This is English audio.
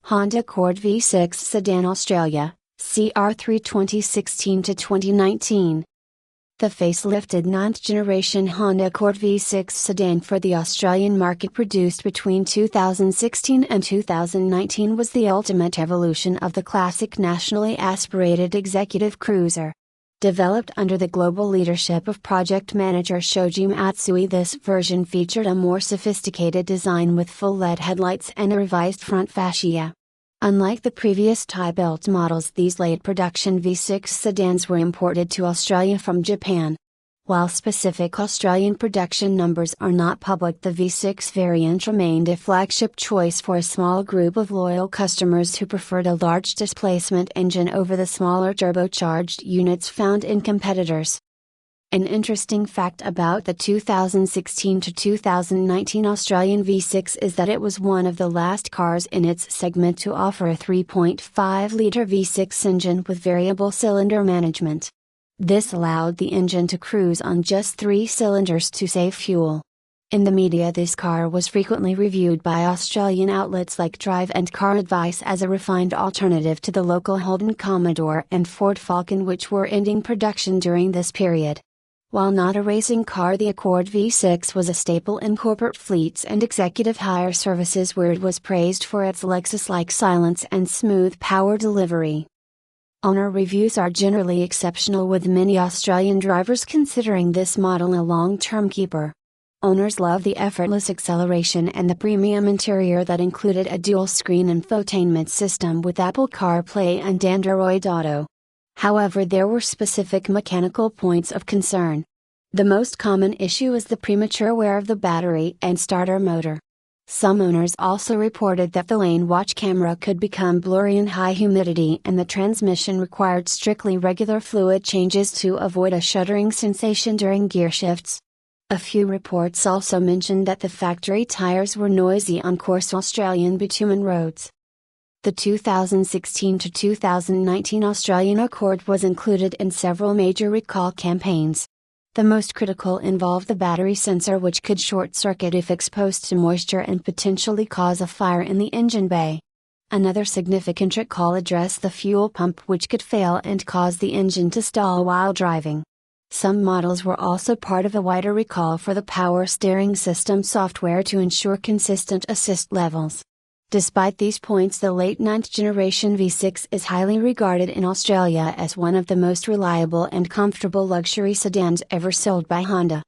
Honda Accord V6 Sedan Australia, CR3 2016 to 2019. The facelifted 9th generation Honda Accord V6 sedan for the Australian market, produced between 2016 and 2019, was the ultimate evolution of the classic nationally aspirated executive cruiser. Developed under the global leadership of project manager Shoji Matsui, this version featured a more sophisticated design with full LED headlights and a revised front fascia. Unlike the previous Thai-built models, these late production V6 sedans were imported to Australia from Japan. While specific Australian production numbers are not public, the V6 variant remained a flagship choice for a small group of loyal customers who preferred a large displacement engine over the smaller turbocharged units found in competitors. An interesting fact about the 2016 to 2019 Australian V6 is that it was one of the last cars in its segment to offer a 3.5-litre V6 engine with variable cylinder management. This allowed the engine to cruise on just 3 cylinders to save fuel. In the media, this car was frequently reviewed by Australian outlets like Drive and Car Advice as a refined alternative to the local Holden Commodore and Ford Falcon, which were ending production during this period. While not a racing car, the Accord V6 was a staple in corporate fleets and executive hire services, where it was praised for its Lexus-like silence and smooth power delivery. Owner reviews are generally exceptional, with many Australian drivers considering this model a long-term keeper. Owners love the effortless acceleration and the premium interior that included a dual-screen infotainment system with Apple CarPlay and Android Auto. However, there were specific mechanical points of concern. The most common issue is the premature wear of the battery and starter motor. Some owners also reported that the lane watch camera could become blurry in high humidity, and the transmission required strictly regular fluid changes to avoid a shuddering sensation during gear shifts. A few reports also mentioned that the factory tires were noisy on coarse Australian bitumen roads. The 2016 to 2019 Australian Accord was included in several major recall campaigns. The most critical involved the battery sensor, which could short-circuit if exposed to moisture and potentially cause a fire in the engine bay. Another significant recall addressed the fuel pump, which could fail and cause the engine to stall while driving. Some models were also part of a wider recall for the power steering system software to ensure consistent assist levels. Despite these points, the late 9th generation V6 is highly regarded in Australia as one of the most reliable and comfortable luxury sedans ever sold by Honda.